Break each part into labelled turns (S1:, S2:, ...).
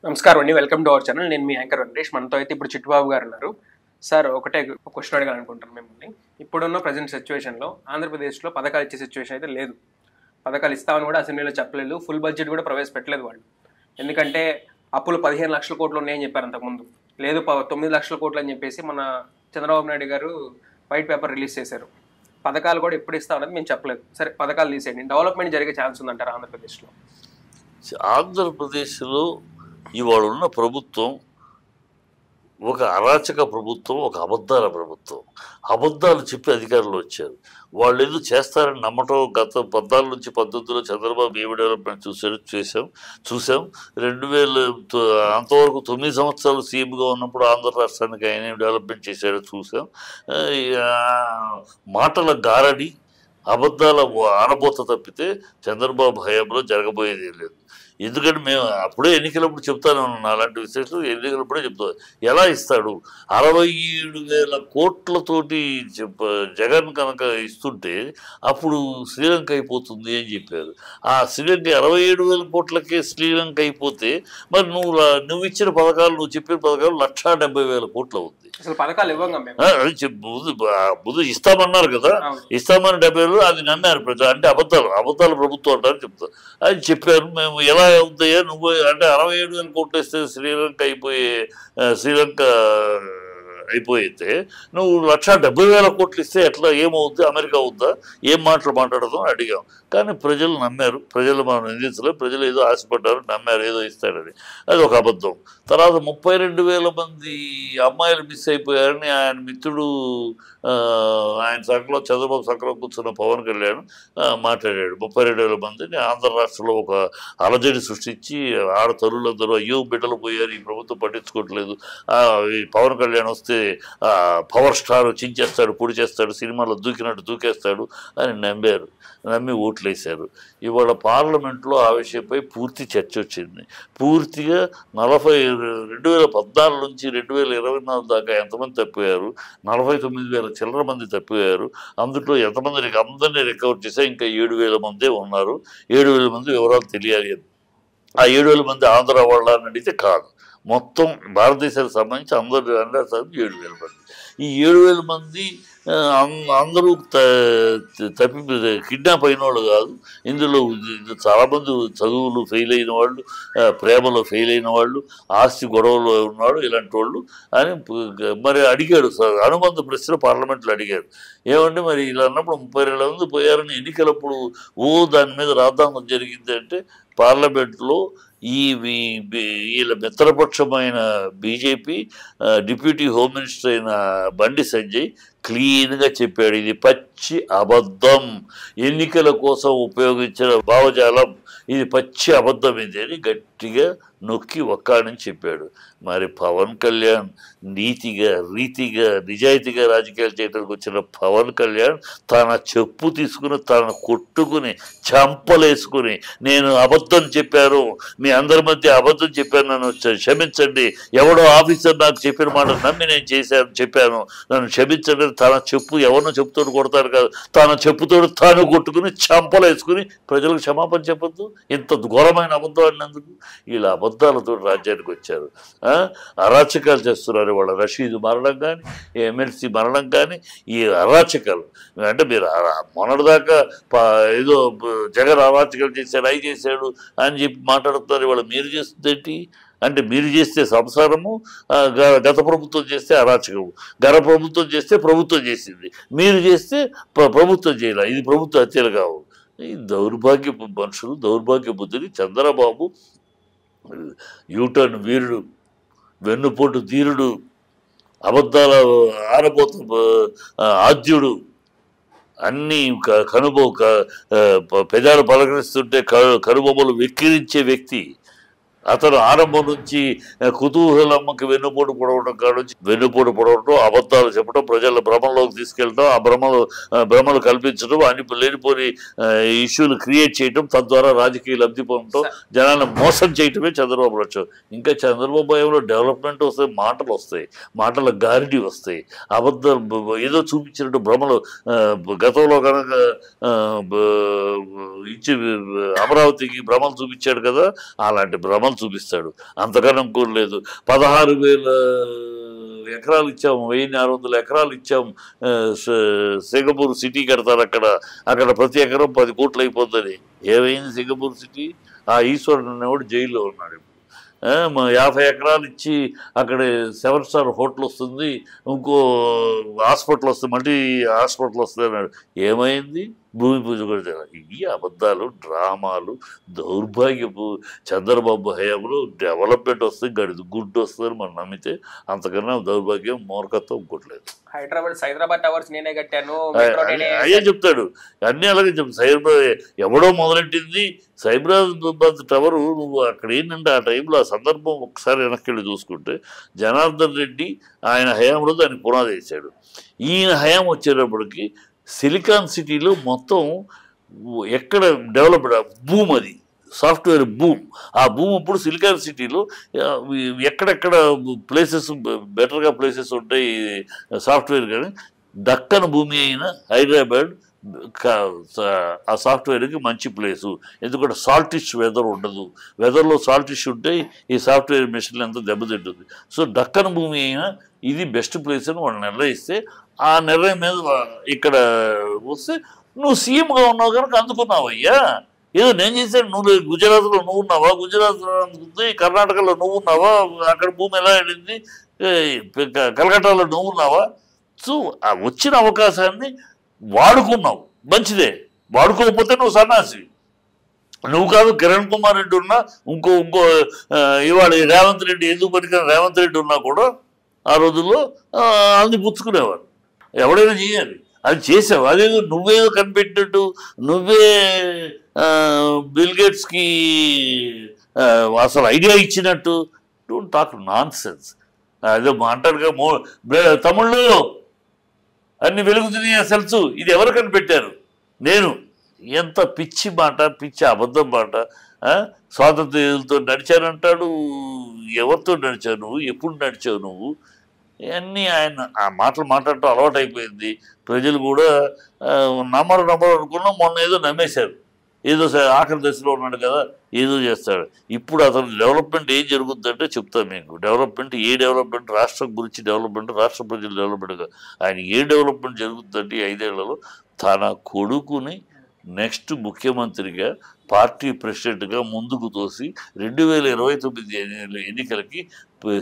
S1: నమస్కారం అండి, welcome to our channel. నేను మీ యాంకర్ వెంకటేష్. మనతో అయితే ఇప్పుడు చిట్టుబాబు గారు ఉన్నారు. సార్, ఒకటే క్వశ్చన్ అడగాలనుకుంటాను మిమ్మల్ని. ఇప్పుడున్న ప్రజెంట్ సిచ్యువేషన్లో ఆంధ్రప్రదేశ్లో పథకాలు ఇచ్చే సిచ్యువేషన్ అయితే లేదు. పథకాలు ఇస్తామని కూడా అసెంబ్లీలో చెప్పలేదు. ఫుల్ బడ్జెట్ కూడా ప్రవేశపెట్టలేదు వాళ్ళు. ఎందుకంటే అప్పులు 15 లక్షల కోట్లు ఉన్నాయని చెప్పారు అంతకుముందు. లేదు 9 లక్షల కోట్లు అని చెప్పేసి మన చంద్రబాబు నాయుడు గారు వైట్ పేపర్ రిలీజ్ చేశారు. పథకాలు కూడా ఎప్పుడు ఇస్తామన్నది మేము చెప్పలేదు. సరే, పథకాలు తీసేయండి. డెవలప్మెంట్ జరిగే ఛాన్స్ ఉందంటారు ఆంధ్రప్రదేశ్లో?
S2: ఆంధ్రప్రదేశ్లో ఇవాళ ఉన్న ప్రభుత్వం ఒక అరాచక ప్రభుత్వం, ఒక అబద్ధాల ప్రభుత్వం. అబద్ధాలు చెప్పి అధికారులు వచ్చారు. వాళ్ళు ఏదో చేస్తారని నమ్మటం. గత 14 నుంచి 19లో చంద్రబాబు ఏమి డెవలప్మెంట్ చూసాం. 2000 అంతవరకు 9 సంవత్సరాలు సీఎంగా ఉన్నప్పుడు ఆంధ్ర రాష్ట్రానికి ఆయన ఏం డెవలప్మెంట్ చేశాడో చూసాం. మాటల గారడి, అబద్ధాల ఆనబోత తప్పితే చంద్రబాబు హయాంలో జరగబోయేది లేదు. ఎందుకంటే మేము అప్పుడే ఎన్నికలప్పుడు చెప్తాను, అలాంటి విశేషాలు ఎన్నికలప్పుడే చెప్తాను. ఎలా ఇస్తాడు? 67,000 కోట్లతోటి జగన్ కనుక ఇస్తుంటే అప్పుడు శ్రీలంక అయిపోతుంది అని చెప్పారు. ఆ శ్రీలంక 67,000 కోట్లకే శ్రీలంక అయిపోతే మరి నువ్వు ఇచ్చిన పథకాలు, నువ్వు చెప్పిన పథకాలు 1,70,000 కోట్లు అవుతుంది. ముందు ఇస్తామన్నారు కదా, ఇస్తామని 70,000 అది నమ్మారు ప్రజలు. అంటే అబద్ధాల ప్రభుత్వం అంటారని చెప్తారు. అది చెప్పారు. మేము ఎలా అవుతాయా నువ్వు అంటే 67,000 కోట్లు ఇస్తే శ్రీలంక అయిపోయితే నువ్వు 1,70,000 కోట్లు ఇస్తే ఎట్లా ఏమవుద్ది? అమెరికా అవుద్దా? ఏం మాటలు మాట్లాడదాం అడిగాం. కానీ ప్రజలు నమ్మారు. ప్రజలు మనం నిందించలేదు. ప్రజలు ఏదో ఆశపడ్డారు, నమ్మారు ఏదో ఇస్తాడని. అది ఒక అబద్ధం. తర్వాత 32,000 మంది అమ్మాయిలు మిస్ అయిపోయారని ఆయన మిత్రుడు, ఆయన సంఖ్యలో చంద్రబాబు సంఖ్యలో కూర్చున్న పవన్ కళ్యాణ్ మాట్లాడాడు. 32,000 మందిని ఆంధ్ర రాష్ట్రంలో ఒక అలజడి సృష్టించి తల్లులందరూ అయ్యో బిడ్డలు పోయారు, ఈ ప్రభుత్వం పట్టించుకోవట్లేదు, ఈ పవన్ కళ్యాణ్ వస్తే పవర్ స్టార్ చించేస్తాడు, పొడి చేస్తాడు, సినిమాలో దూకినట్టు దూకేస్తాడు అని నమ్మి ఓట్లేశారు. ఇవాళ పార్లమెంట్లో ఆ విషయంపై పూర్తి చర్చ వచ్చింది. పూర్తిగా 2014 నుంచి 2024 దాకా ఎంతమంది తప్పిపోయారు? 49,000 చిల్లర మంది తప్పిపోయారు. అందులో ఎంతమంది అందరినీ రికవర్ చేసా ఇంకా 7,000 మందే ఉన్నారు. 7,000 మంది వివరాలు తెలియాలి. ఆ 7,000 మంది ఆంధ్ర వాళ్ళ అని అడిగితే కాదు, మొత్తం భారతదేశానికి సంబంధించి అందరూ 7,000 మంది. ఈ 7,000 మంది అందరూ కిడ్నాప్ అయిన వాళ్ళు కాదు. ఇందులో చాలామంది చదువులు ఫెయిల్ అయిన వాళ్ళు, ప్రేమలో ఫెయిల్ అయిన వాళ్ళు, ఆస్తి గొడవలో ఉన్నాడు, ఇలాంటి వాళ్ళు అని మరి అడిగాడు. అనుబంధ ప్రశ్న పార్లమెంట్లో అడిగారు. ఏమంటే మరి ఇలా అన్నప్పుడు 32 మంది పోయారని ఎన్నికలప్పుడు దాని మీద రాద్ధాంతం జరిగింది అంటే పార్లమెంట్లో వీళ్ళ మిత్రపక్షమైన బీజేపీ డిప్యూటీ హోమ్ మినిస్టర్ అయిన బండి సంజయ్ క్లీన్గా చెప్పాడు, ఇది పచ్చి అబద్ధం, ఎన్నికల కోసం ఉపయోగించిన భావజాలం, ఇది పచ్చి అబద్ధం ఇది అని గట్టిగా నొక్కి ఒక్కాడని చెప్పాడు. మరి పవన్ కళ్యాణ్ నీతిగా, రీతిగా, నిజాయితీగా రాజకీయాలు చేయడానికి వచ్చిన పవన్ కళ్యాణ్ తన చెప్పు తీసుకుని తన కొట్టుకుని చంపలేసుకుని నేను అబద్ధం చెప్పాను, మీ అందరి మధ్య అబద్ధం చెప్పాను, నన్ను క్షమించండి, ఎవడో ఆఫీసర్ నాకు చెప్పిన మాట నమ్మి నేను చెప్పాను, నన్ను క్షమించండి, తన చెప్పు ఎవరినో చెప్పుతోడు కొడతారు కాదు, తన చెప్పుతోడు తాను కొట్టుకుని చంపలేసుకుని ప్రజలకు క్షమాపణ చెప్పొద్దు. ఇంత ఘోరమైన అబద్ధం అన్నందుకు వీళ్ళ అబద్ధాలతో రాజ్యానికి వచ్చారు. అరాచకాలు చేస్తున్నారు. వాళ్ళ రషీదు మరణం కానీ, ఎమ్మెల్సీ మరణం కానీ, ఈ అరాచకాలు అంటే మీరు మొన్నటిదాకా ఏదో జగన్ అరాచకాలు చేశాడు, అవి చేశాడు అని చెప్పి మాట్లాడుతున్నారు. ఇవాళ మీరు చేస్తుందేంటి అంటే మీరు చేస్తే సంసారము, గత ప్రభుత్వం చేస్తే అరాచకము, గత ప్రభుత్వం చేస్తే ప్రభుత్వం చేసింది, మీరు చేస్తే ప్రభుత్వం చేయాలి. ఇది ప్రభుత్వ హత్యలు కావు. ఈ దౌర్భాగ్య మనుషులు, దౌర్భాగ్య బుద్ధిని చంద్రబాబు యూటర్న్ వీరుడు, వెన్నుపోటు ధీరుడు, అబద్ధాల ఆరబోత ఆద్యుడు, అన్నీ పెదాలు పలకరిస్తుంటే కనుబొమ్మలు వెక్కిరించే వ్యక్తి. అతను ఆరంభం నుంచి కుతూహలమ్మకి వెన్నుపోటు పొడవటం, అబద్ధాలు చెప్పడం, ప్రజల భ్రమంలోకి తీసుకెళ్ళడం, ఆ భ్రమలు కల్పించడం, అన్ని లేనిపోని ఇష్యూలు క్రియేట్ చేయడం, తద్వారా రాజకీయ లబ్ధి పొందడం, జనాలను మోసం చేయటమే చంద్రబాబు లక్ష్యం. ఇంకా చంద్రబాబు ఏమో డెవలప్మెంట్ వస్తాయి, మాటలు వస్తాయి, మాటల గారిడి వస్తాయి, అబద్ధాలు ఏదో చూపించినట్టు భ్రమలు. గతంలో కనుక ఇచ్చి అమరావతికి భ్రమలు చూపించాడు కదా, అలాంటి భ్రమలు బొమ్మలు చూపిస్తాడు. అంతకన్నా కోరలేదు. 16,000 ఎకరాలు ఇచ్చాము, 1,600 ఎకరాలు ఇచ్చాము, సింగపూర్ సిటీ కడతారు అక్కడ ప్రతి ఎకరం 10 కోట్లు అయిపోతుంది. ఏమైంది సింగపూర్ సిటీ? ఆ ఈశ్వరుడు అనేవాడు జైల్లో ఉన్నాడు. 50 ఎకరాలు ఇచ్చి అక్కడ 7 స్టార్ హోటల్ వస్తుంది, ఇంకో హాస్పిటల్ వస్తుంది, మళ్ళీ హాస్పిటల్ వస్తుంది అన్నాడు. ఏమైంది? భూమి పూజ కూడా. ఈ అబద్ధాలు, డ్రామాలు, దౌర్భాగ్యపు చంద్రబాబు హయాంలో డెవలప్మెంట్ వస్తుంది, గుడ్డు వస్తుందని మనం నమ్మితే అంతకన్నా దౌర్భాగ్యం, మూర్ఖత్వం ఇంకోట్లేదు.
S1: హైదరాబాద్ టవర్స్ నేనే కట్టాను
S2: అయ్యే చెప్తాడు. అన్నీ అలాగే చెప్తాడు. సైబరాబాద్ ఎవడో మొదలెట్టింది. సైబరాబాద్ టవరు నువ్వు అక్కడ ఏంటంటే ఆ టైంలో ఆ సందర్భం ఒకసారి వెనక్కి వెళ్ళి చూసుకుంటే జనార్దన్ రెడ్డి ఆయన హయాంలో దాన్ని పునాది వేశాడు. ఈయన హయాం వచ్చేటప్పటికి సిలికాన్ సిటీలో మొత్తం ఎక్కడ డెవలప్డ్ భూమ్, అది సాఫ్ట్వేర్ భూమ్. ఆ భూమ్ ఇప్పుడు సిలికాన్ సిటీలో ఎక్కడెక్కడ ప్లేసెస్ బెటర్గా ప్లేసెస్ ఉంటాయి సాఫ్ట్వేర్. కానీ దక్కన్ భూమి అయిన హైదరాబాద్ ఆ సాఫ్ట్వేర్కి మంచి ప్లేసు. ఎందుకంటే సాల్టిష్ వెదర్ ఉండదు. వెదర్లో సాల్టిష్ ఉంటే ఈ సాఫ్ట్వేర్ మిషన్లు ఎంత దెబ్బతింటుంది. సో దక్కన్ భూమి అయినా ఇది బెస్ట్ ప్లేస్ అని వాళ్ళు నిర్ణయిస్తే ఆ నిర్ణయం మీద ఇక్కడ వస్తే నువ్వు సీఎంగా ఉన్నావు కనుక అందుకున్నావు. అయ్యా ఏదో నేను చేశాను, నువ్వు గుజరాత్లో నువ్వు ఉన్నావా, గుజరాత్లో అందుకుంది, కర్ణాటకలో నువ్వు ఉన్నావా, అక్కడ భూమి ఎలా వెళ్ళింది, కలకట్టాలో నువ్వు ఉన్నావా. సో ఆ వచ్చిన అవకాశాన్ని వాడుకున్నావు, మంచిదే. వాడుకోకపోతే నువ్వు సన్నాసి. నువ్వు కాదు, కిరణ్ కుమార్ రెడ్డి ఉన్నా, ఇంకో ఇవాళ రేవంత్ రెడ్డి, ఎందుకు పనికిరాని రేవంత్ రెడ్డి ఉన్నా కూడా ఆ రోజుల్లో అది పుచ్చుకునేవారు. ఎవడైనా చేయాలి, అది చేసావు. అదేదో నువ్వేదో కనిపెట్టినట్టు, నువ్వే బిల్ గేట్స్కి అసలు ఐడియా ఇచ్చినట్టు డోంట్ టాక్ నాన్ సెన్స్. అదే అంటారుగా తమిళ్లో అన్ని వెలుగుతున్నాయి సెల్స్, ఇది ఎవరు కనిపెట్టారు? నేను. ఎంత పిచ్చి మాట, పిచ్చి అబద్ధం మాట. స్వాతంత్ర్యంతో నడిచానంటాడు. ఎవరితో నడిచావు నువ్వు? ఎప్పుడు నడిచావు నువ్వు? ఇవన్నీ ఆయన ఆ మాటలు మాట్లాడటం అలవాటు అయిపోయింది. ప్రజలు కూడా నమ్మరు అనుకున్నాం. మొన్న ఏదో నమ్మేశారు. ఏదో ఆఖరి దశలో ఉన్నాడు కదా, ఏదో చేస్తాడు. ఇప్పుడు అతను డెవలప్మెంట్ ఏం జరుగుతుందంటే చెప్తాను మీకు. డెవలప్మెంట్, ఏ డెవలప్మెంట్, రాష్ట్రం గురించి డెవలప్మెంట్, రాష్ట్ర ప్రజల డెవలప్మెంట్గా ఆయన ఏ డెవలప్మెంట్ జరుగుతుందంటే 5 ఏళ్లలో తన కొడుకుని నెక్స్ట్ ముఖ్యమంత్రిగా, పార్టీ ప్రెసిడెంట్గా ముందుకు తోసి 2029 ఎన్నికలకి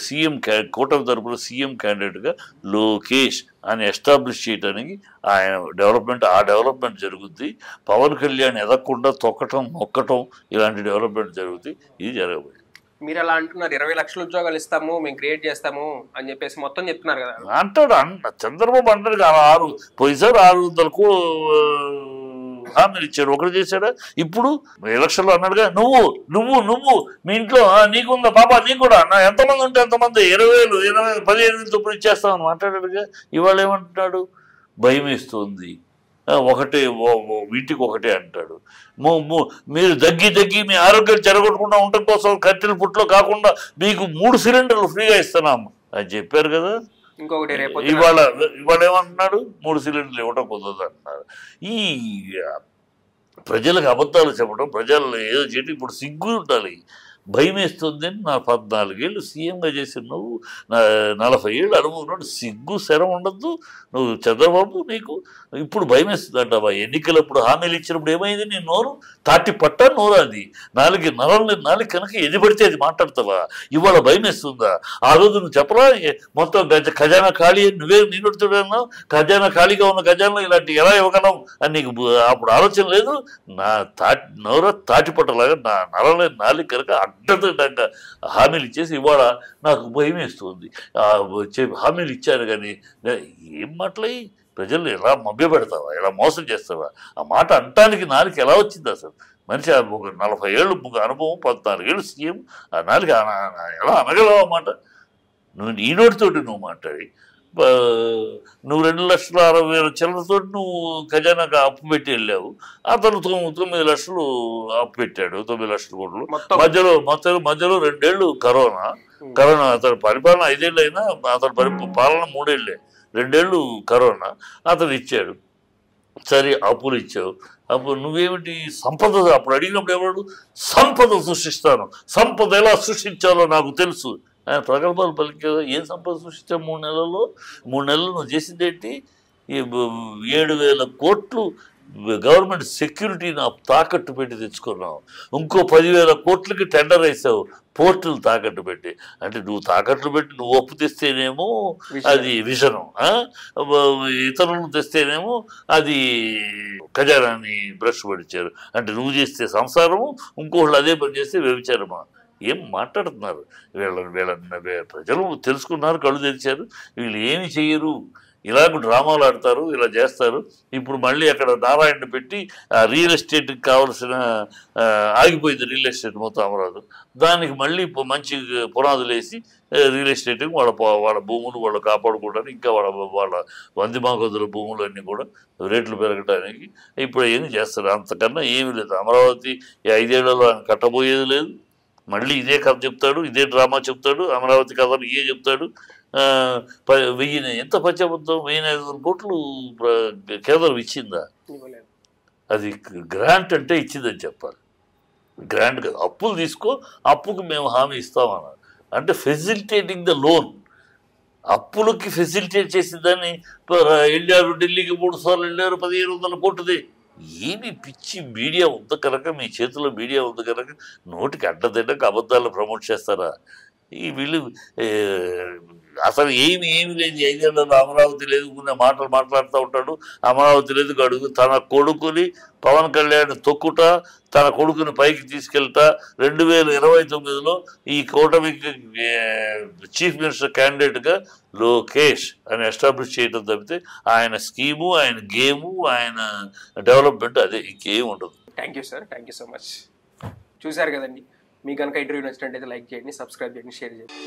S2: సీఎం కూటమి తరపున సీఎం క్యాండిడేట్గా లోకేష్ అని ఎస్టాబ్లిష్ చేయడానికి ఆయన డెవలప్మెంట్ జరుగుద్ది. పవన్ కళ్యాణ్ ఎదగకుండా తొక్కటం, నొక్కటం ఇలాంటి డెవలప్మెంట్ జరుగుతుంది. ఇది జరగబోయేది.
S1: మీరు అలా అంటున్నారు, 20 లక్షల ఉద్యోగాలు ఇస్తాము, మేము క్రియేట్ చేస్తాము అని చెప్పేసి మొత్తం చెప్తున్నారు కదా.
S2: అంటాడు చంద్రబాబు అంటాడు. పోయిసారి 600 హామీలు ఇచ్చాడు. ఒకటి చేశాడా? ఇప్పుడు ఎలక్షన్లో అన్నాడుగా, నువ్వు మీ ఇంట్లో నీకుందా పాప, నీకు కూడా ఎంతమంది ఉంటే ఎంతమంది 20,000 15,000 చొప్పున ఇచ్చేస్తామని మాట్లాడాడుగా. ఇవాళ ఏమంటున్నాడు? భయం వేస్తుంది, వీటికి ఒకటే అంటాడు. మీరు దగ్గి మీ ఆరోగ్యం చెరగొట్టకుండా ఉండటం కోసం కట్టెల పుట్లో కాకుండా మీకు 3 సిలిండర్లు ఫ్రీగా ఇస్తున్నాము అని చెప్పారు కదా.
S1: ఇంకొకటి
S2: ఇవాళ ఏమంటున్నాడు? 3 సిలిండర్లు ఇవ్వటం కుదరదు అంటున్నారు. ఈ ప్రజలకు అబద్ధాలు చెప్పడం, ప్రజలను ఏదో చేయటం ఇప్పుడు సిగ్గు ఉండాలి. భయం వేస్తుంది అని. నా 14 ఏళ్ళు సీఎంగా చేసి నువ్వు 40 ఏళ్ళు అనుభవం ఉన్నాడు. సిగ్గు శరం ఉండద్దు. నువ్వు చంద్రబాబు, నీకు ఇప్పుడు భయం వేస్తుంది అంటావా? ఎన్నికలప్పుడు హామీలు ఇచ్చినప్పుడు ఏమైంది? నీ నోరు తాటి పట్టా నోరు, అది నాలుగు కనుక ఎది పడితే అది మాట్లాడతావా? ఇవాళ భయం వేస్తుందా? ఆ రోజు నువ్వు చెప్పరా మొత్తం ఖజానా ఖాళీ నేను పెడుతున్నావు. ఖజానా ఖాళీగా ఉన్న ఖజానాలో ఇలాంటి ఎలా ఇవ్వగలం అని నీకు అప్పుడు ఆలోచన లేదు? నోర తాటి పట్టలాగా నరలేదు నాలుగు కనుక అడ్డంగా హామీలు ఇచ్చేసి ఇవాళ నాకు భయం వేస్తుంది. హామీలు ఇచ్చాను కానీ ఏం మాటలై ప్రజలు ఎలా మభ్యపెడతావా, ఎలా మోసం చేస్తావా? ఆ మాట అంటానికి నాలుగు ఎలా వచ్చింది అసలు? మనిషి ఒక 40 ఏళ్ళు అనుభవం, 14 ఏళ్ళు సీఎం, ఆ నాలుగు ఎలా అనగలవు ఆ మాట? నువ్వు ఈ నోటితోటి నువ్వు మాట్లాడి నువ్వు 2,60,000 చిల్లరతో నువ్వు ఖజానాకు అప్పు పెట్టి వెళ్ళావు. అతను 9 లక్షలు అప్పు పెట్టాడు, 9 లక్షల కోట్లు. మధ్యలో 2 ఏళ్ళు కరోనా. అతని పరిపాలన 5 ఏళ్ళు అయినా అతని పాలన 3 ఏళ్ళే, 2 ఏళ్ళు కరోనా. అతను ఇచ్చాడు. సరే అప్పులు ఇచ్చావు, అప్పుడు నువ్వేమిటి సంపద అప్పుడు అడిగినప్పుడు ఎవరు సంపద సృష్టిస్తాను, సంపద ఎలా సృష్టించాలో నాకు తెలుసు ఆయన ప్రగల్భాలు పలికే. ఏం సంపద సృష్టించావు 3 నెలల్లో? 3 నెలలు నువ్వు చేసింది ఏంటి? 7,000 కోట్లు గవర్నమెంట్ సెక్యూరిటీని తాకట్టు పెట్టి తెచ్చుకున్నావు. ఇంకో 10,000 కోట్లకి టెండర్ వేసావు పోర్టులు తాకట్టు పెట్టి. అంటే నువ్వు తాకట్లు పెట్టి నువ్వు ఒప్పు తెస్తేనేమో అది విషనం, ఇతరులను తెస్తేనేమో అది ఖజానాన్ని బ్రష్ పడిచారు. అంటే నువ్వు చేస్తే సంసారము, ఇంకోళ్ళు అదే పని చేస్తే వ్యభిచారమా? ఏం మాట్లాడుతున్నారు ప్రజలు తెలుసుకున్నారు, కళ్ళు తెరిచారు. వీళ్ళు ఏమి చెయ్యరు, ఇలాగ డ్రామాలు ఆడతారు, ఇలా చేస్తారు. ఇప్పుడు మళ్ళీ అక్కడ నారాయణ పెట్టి రియల్ ఎస్టేట్కి కావాల్సిన ఆగిపోయింది రియల్ ఎస్టేట్ మొత్తం అమరావతి. దానికి మళ్ళీ మంచి పునాదులు వేసి రియల్ ఎస్టేట్కి వాళ్ళ భూములు వాళ్ళు కాపాడుకోవడానికి, ఇంకా వాళ్ళ వందిమాగదుల భూములు అన్నీ కూడా రేట్లు పెరగడానికి ఇప్పుడు ఏమి చేస్తారు. అంతకన్నా ఏమీ లేదు. అమరావతి 5 ఏళ్లలో ఆయన కట్టబోయేది లేదు. మళ్ళీ ఇదే కథ చెప్తాడు, ఇదే డ్రామా చెప్తాడు, అమరావతి కథను ఇదే చెప్తాడు. 1000 ఎంత పచ్చబద్ధం, 1,500 కోట్లు కేంద్రం ఇచ్చిందా? అది గ్రాంట్ అంటే ఇచ్చిందని చెప్పాలి. గ్రాంట్ కదా, అప్పులు తీసుకో, అప్పుకు మేము హామీ ఇస్తామన్నారు. అంటే ఫెసిలిటేటింగ్ ద లోన్, అప్పులకి ఫెసిలిటేట్ చేసిందని వెళ్ళారు. ఢిల్లీకి 3 సార్లు వెళ్ళారు, 1,500 కోట్లది. ఏమి పిచ్చి మీడియా ఉంది కనుక, మీ చేతిలో మీడియా ఉంది కనుక నోటికి అడ్డదిడ్డకు అబద్ధాలను ప్రమోట్ చేస్తారా? ఈ వీళ్ళు అసలు ఏమి లేదు. 5 ఏళ్లలో అమరావతి లేదు మాటలు మాట్లాడుతూ ఉంటాడు. అమరావతి లేదు అడుగు. తన కొడుకుని పవన్ కళ్యాణ్ తొక్కుట, తన కొడుకుని పైకి తీసుకెళ్తా 2029లో ఈ కూటమికి చీఫ్ మినిస్టర్ క్యాండిడేట్గా లోకేష్ అని ఎస్టాబ్లిష్ చేయడం తప్పితే ఆయన స్కీము, ఆయన గేము, ఆయన డెవలప్మెంట్ అదే, ఇంకేం ఉండదు.
S1: Thank you sir, thank you so much. చూశారు కదండి, మీకు కనుక ఇంటర్వ్యూ నచ్చినట్టయితే లైక్ చేయండి, సబ్స్క్రైబ్ చేయండి, షేర్ చేయండి.